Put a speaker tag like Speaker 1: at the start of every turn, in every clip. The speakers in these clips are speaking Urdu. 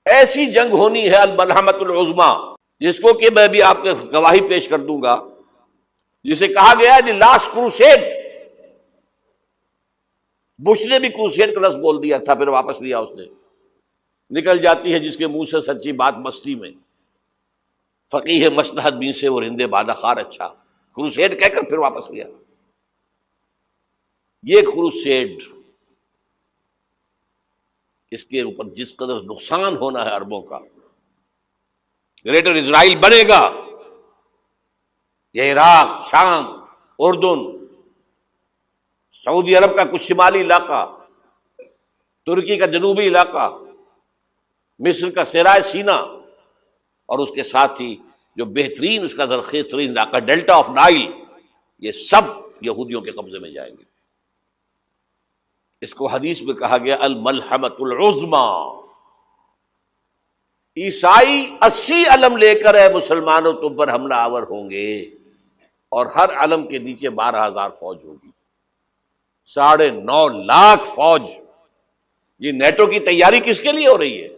Speaker 1: ایسی جنگ ہونی ہے الملحمۃ العظمیٰ، جس کو کہ میں بھی آپ کے گواہی پیش کر دوں گا، جسے کہا گیا ہے دی لاسٹ کروسیڈ۔ بش نے بھی کروسیڈ کا لفظ بول دیا تھا، پھر واپس لیا اس نے۔ نکل جاتی ہے جس کے منہ سے سچی بات مستی میں، فقیہ مصلحت بین سے وہ رندے بادہ خار اچھا، کروسیڈ کہہ کر پھر واپس لیا۔ یہ کروسیڈ، اس کے اوپر جس قدر نقصان ہونا ہے عربوں کا، گریٹر اسرائیل بنے گا، یہ عراق، شام، اردن، سعودی عرب کا کچھ شمالی علاقہ، ترکی کا جنوبی علاقہ، مصر کا صحرائے سینا، اور اس کے ساتھ ہی جو بہترین اس کا زرخیز ترین علاقہ ڈیلٹا آف نائل، یہ سب یہودیوں کے قبضے میں جائیں گے۔ اس کو حدیث میں کہا گیا الملحمۃ العظمیٰ۔ عیسائی 80 علم لے کر اے مسلمانوں تم پر حملہ آور ہوں گے، اور ہر علم کے نیچے 12,000 فوج ہوگی، 9.5 لاکھ فوج۔ یہ نیٹو کی تیاری کس کے لیے ہو رہی ہے؟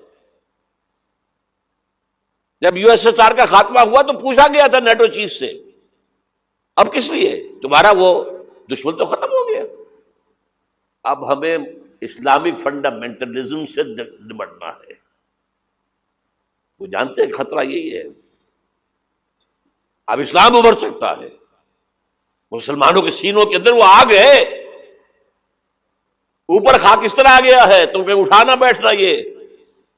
Speaker 1: جب یو ایس ایس آر کا خاتمہ ہوا تو پوچھا گیا تھا نیٹو چیف سے، اب کس لیے؟ تمہارا وہ دشمن تو ختم ہو گیا، اب ہمیں اسلامک فنڈامنٹلزم سے نمٹنا ہے۔ وہ جانتے ہیں خطرہ یہی ہے، اب اسلام ابھر سکتا ہے، مسلمانوں کے سینوں کے اندر وہ آگ ہے، اوپر خاک اس طرح آ گیا ہے تمہیں اٹھانا بیٹھنا، یہ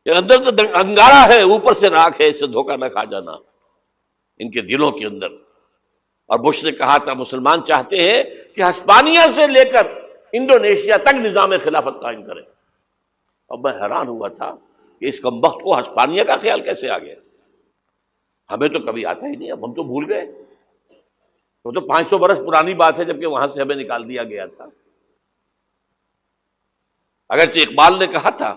Speaker 1: اندر تو انگارہ ہے، اوپر سے راکھ ہے، اس سے دھوکہ نہ کھا جانا ان کے دلوں کے اندر۔ اور بش نے کہا تھا مسلمان چاہتے ہیں کہ ہسپانیہ سے لے کر انڈونیشیا تک نظام خلافت قائم کریں، اور میں حیران ہوا تھا کہ اس کمبخت کو ہسپانیہ کا خیال کیسے آ گیا؟ ہمیں تو کبھی آتا ہی نہیں، اب ہم تو بھول گئے، وہ تو 500 برس پرانی بات ہے جبکہ وہاں سے ہمیں نکال دیا گیا تھا۔ اگرچہ اقبال نے کہا تھا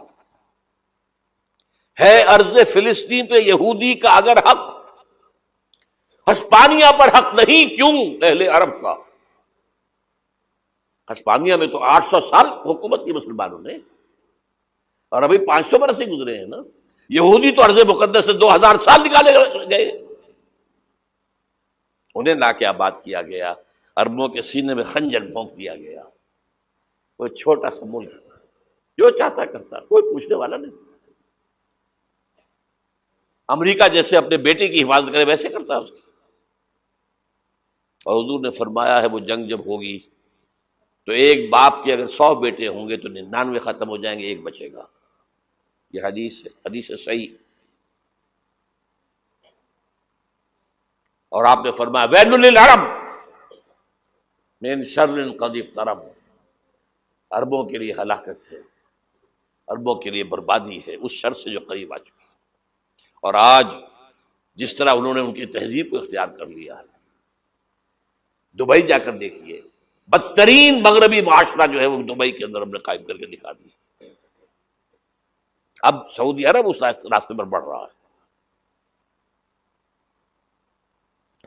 Speaker 1: ہے ارض فلسطین پہ یہودی کا اگر حق، ہسپانیہ پر حق نہیں کیوں اہل عرب کا؟ ہسپانیہ میں تو 800 سال حکومت کی مسلمانوں نے، اور ابھی 500 برس ہی گزرے ہیں نا۔ یہودی تو ارض مقدس سے 2000 سال نکالے گئے، انہیں لا کے آباد کیا گیا، عربوں کے سینے میں خنجر بھونک دیا گیا۔ وہ چھوٹا سا ملک جو چاہتا کرتا، کوئی پوچھنے والا نہیں۔ امریکہ جیسے اپنے بیٹے کی حفاظت کرے ویسے کرتا ہے اس کی۔ اور حضور نے فرمایا ہے وہ جنگ جب ہوگی تو ایک باپ کے اگر 100 بیٹے ہوں گے تو 99 ختم ہو جائیں گے، ایک بچے گا۔ یہ حدیث ہے، حدیث صحیح۔ اور آپ نے فرمایا ویل للعرب من شر قد اقترب، عربوں کے لیے ہلاکت ہے، عربوں کے لیے بربادی ہے اس شر سے جو قریب آ چکی ہے۔ اور آج جس طرح انہوں نے ان کی تہذیب کو اختیار کر لیا ہے، دبئی جا کر دیکھیے، بدترین مغربی معاشرہ جو ہے وہ دبئی کے اندر ہم نے قائم کر کے دکھا دیا۔ اب سعودی عرب اس راستے پر بڑھ رہا ہے۔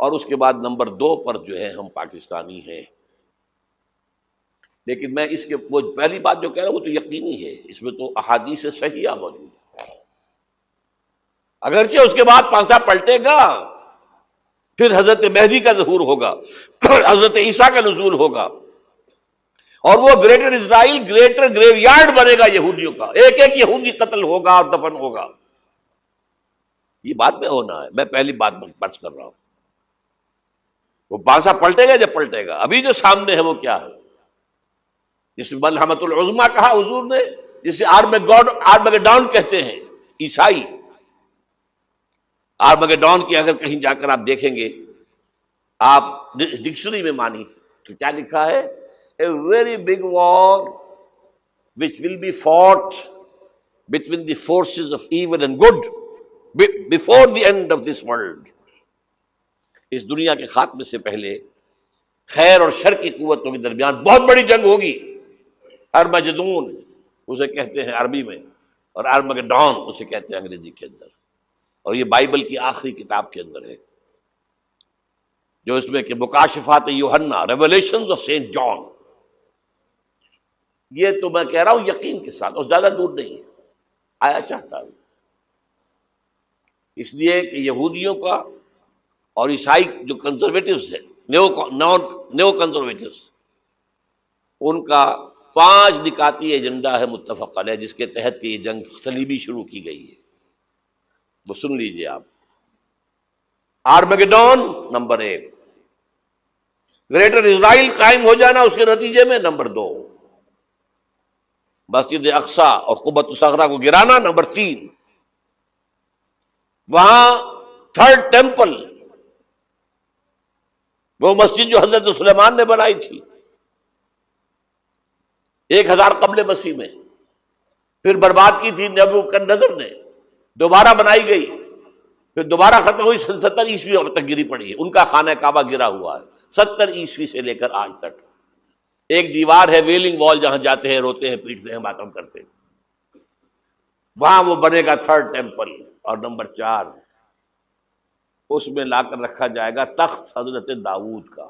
Speaker 1: اور اس کے بعد نمبر 2 پر جو ہے ہم پاکستانی ہیں، لیکن میں اس کے وہ پہلی بات جو کہہ رہا ہوں وہ تو یقینی ہے، اس میں تو احادیث صحیحہ موجود ہے۔ اگرچہ اس کے بعد پانسا پلٹے گا، پھر حضرت مہدی کا ظہور ہوگا، حضرت عیسیٰ کا نزول ہوگا، اور وہ گریٹر اسرائیل گریٹر گریو یارڈ بنے گا یہودیوں کا، ایک ایک یہودی قتل ہوگا اور دفن ہوگا۔ یہ بات میں ہونا ہے، میں پہلی بات بچ کر رہا ہوں۔ وہ پانسا پلٹے گا جب پلٹے گا، ابھی جو سامنے ہے وہ کیا ہے؟ جس ملحمۃ العظمیٰ کہا حضور نے، جسے آرمگیڈون کہتے ہیں عیسائی۔ آرمگیڈون کی اگر کہیں جا کر آپ دیکھیں گے، آپ ڈکشنری میں مانی تو کیا لکھا ہے؟ A very big war which will be fought between the forces of evil and good before the end of this world۔ اس دنیا کے خاتمے سے پہلے خیر اور شر کی قوتوں کے درمیان بہت بڑی جنگ ہوگی۔ ارمجدون اسے کہتے ہیں عربی میں، اور آرمگیڈون اسے کہتے ہیں انگریزی کے اندر، اور یہ بائبل کی آخری کتاب کے اندر ہے، جو اس میں کہ مکاشفات یوحنا، ریولیشنز آف سینٹ جان۔ یہ تو میں کہہ رہا ہوں یقین کے ساتھ، اور زیادہ دور نہیں ہے، آیا چاہتا ہوں اس لیے کہ یہودیوں کا اور عیسائی جو کنزرویٹوز ہیں، نیو کنزرویٹوز، ان کا 5 نکاتی ایجنڈا ہے متفق علیہ، جس کے تحت کہ یہ جنگ صلیبی شروع کی گئی ہے. وہ سن لیجئے آپ. آرمیگیڈون نمبر 1، گریٹر اسرائیل قائم ہو جانا اس کے نتیجے میں نمبر 2، مسجد اقصی اور قبۃ الصغریٰ کو گرانا نمبر 3، وہاں تھرڈ ٹیمپل، وہ مسجد جو حضرت سلیمان نے بنائی تھی 1000 قبل مسیح میں، پھر برباد کی تھی نبوکدنضر نے، دوبارہ بنائی گئی، پھر دوبارہ ختم ہوئی 70 عیسوی تک گری پڑی ہے. ان کا خانہ کعبہ گرا ہوا ہے 70 عیسوی سے لے کر آج تک. ایک دیوار ہے ویلنگ وال، جہاں جاتے ہیں، روتے ہیں، پیٹتے ہیں، ماتم کرتے ہیں، وہاں وہ بنے گا تھرڈ ٹیمپل. اور نمبر 4، اس میں لا کر رکھا جائے گا تخت حضرت داؤد کا.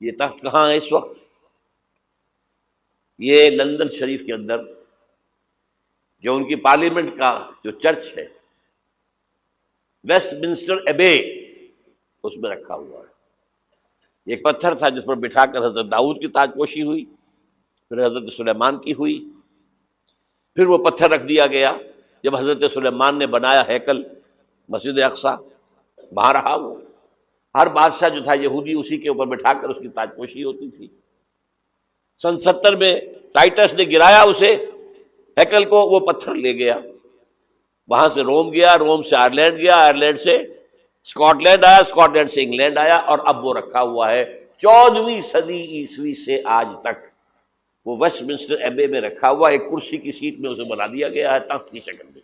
Speaker 1: یہ تخت کہاں ہے اس وقت؟ یہ لندن شریف کے اندر جو ان کی پارلیمنٹ کا جو چرچ ہے، ویسٹ منسٹر ایبے، اس میں رکھا ہوا ہے. ایک پتھر تھا جس پر بٹھا کر حضرت داؤد کی تاج پوشی ہوئی، پھر حضرت سلیمان کی ہوئی، پھر وہ پتھر رکھ دیا گیا جب حضرت سلیمان نے بنایا ہیکل مسجد اقصی، وہاں رہا وہ. ہر بادشاہ جو تھا یہودی اسی کے اوپر بٹھا کر اس کی تاج پوشی ہوتی تھی. سن 70 میں ٹائٹس نے گرایا اسے ہیکل کو، وہ پتھر لے گیا، وہاں سے روم گیا، روم سے آئرلینڈ گیا، آئرلینڈ سے اسکاٹ لینڈ آیا، اسکاٹ لینڈ سے انگلینڈ آیا، اور اب وہ رکھا ہوا ہے 14ویں صدی عیسوی سے آج تک. وہ ویسٹ منسٹر ایبے میں رکھا ہوا، ایک کرسی کی سیٹ میں اسے بنا دیا گیا ہے تخت کی شکل میں.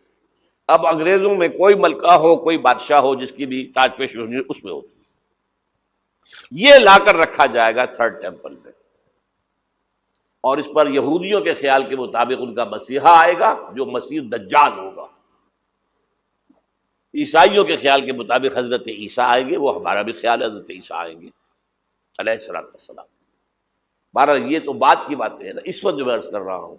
Speaker 1: اب انگریزوں میں کوئی ملکہ ہو، کوئی بادشاہ ہو جس کی بھی تاج پوشی ہونی اس میں ہوتی. یہ لا کر رکھا جائے گا تھرڈ ٹیمپل میں، اور اس پر یہودیوں کے خیال کے مطابق ان کا مسیحا آئے گا جو مسیح دجال ہوگا. عیسائیوں کے خیال کے مطابق حضرت عیسیٰ آئیں گے، وہ ہمارا بھی خیال ہے حضرت عیسیٰ آئیں گے علیہ السلام. بہرحال یہ تو بات کی باتیں ہیں نا. اس وقت جو میں عرض کر رہا ہوں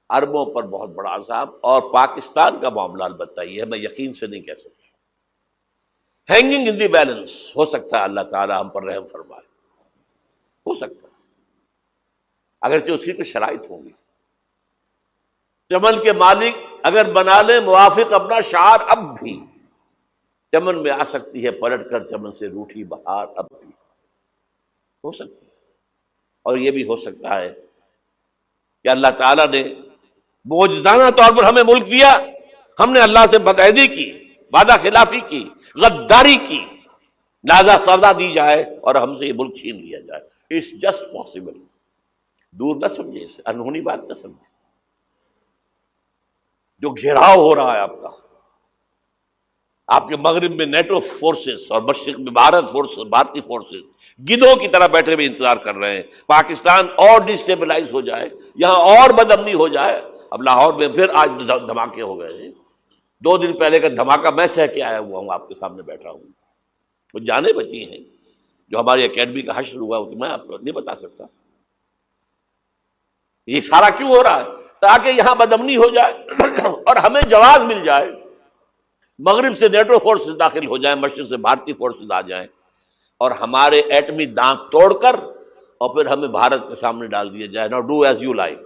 Speaker 1: عربوں پر بہت بڑا عذاب، اور پاکستان کا معاملہ البتہ یہ ہے، میں یقین سے نہیں کہہ سکتا. ہینگنگ ان دی بیلنس، ہو سکتا ہے اللہ تعالیٰ ہم پر رحم فرمائے، ہو سکتا ہے، اگرچہ اس کی کچھ شرائط ہوں گی. چمن کے مالک اگر بنا لیں موافق اپنا شعار، اب بھی چمن میں آ سکتی ہے پلٹ کر چمن سے روٹھی بہار، اب بھی ہو سکتی ہے. اور یہ بھی ہو سکتا ہے کہ اللہ تعالیٰ نے معجزانہ طور پر ہمیں ملک دیا، ہم نے اللہ سے بدعہدی کی، وعدہ خلافی کی، غداری کی، لہذا سزا دی جائے اور ہم سے یہ ملک چھین لیا جائے. It's just possible. دور نہ سمجھے اسے، انہونی بات نہ سمجھے. جو گھیراؤ ہو رہا ہے آپ کا، آپ کے مغرب میں نیٹو فورسز اور مشرق میں بھارتی فورسز گدھوں کی طرح بیٹھے ہوئے انتظار کر رہے ہیں پاکستان اور ڈسٹیبلائز ہو جائے، یہاں اور بدامنی ہو جائے. اب لاہور میں پھر آج دھماکے ہو گئے ہیں. 2 دن پہلے کا دھماکہ میں سہ کے آیا ہوا ہوں، آپ کے سامنے بیٹھا ہوں. وہ جانیں بچی ہیں جو ہماری اکیڈمی کا حشر ہوا وہ میں آپ کو نہیں بتا سکتا. یہ سارا کیوں ہو رہا ہے؟ تاکہ یہاں بدامنی ہو جائے اور ہمیں جواز مل جائے. مغرب سے نیٹو فورسز داخل ہو جائیں، مشرق سے بھارتی فورسز آ جائیں، اور ہمارے ایٹمی دانت توڑ کر اور پھر ہمیں بھارت کے سامنے ڈال دیا جائے. نو ڈو ایز یو لائک.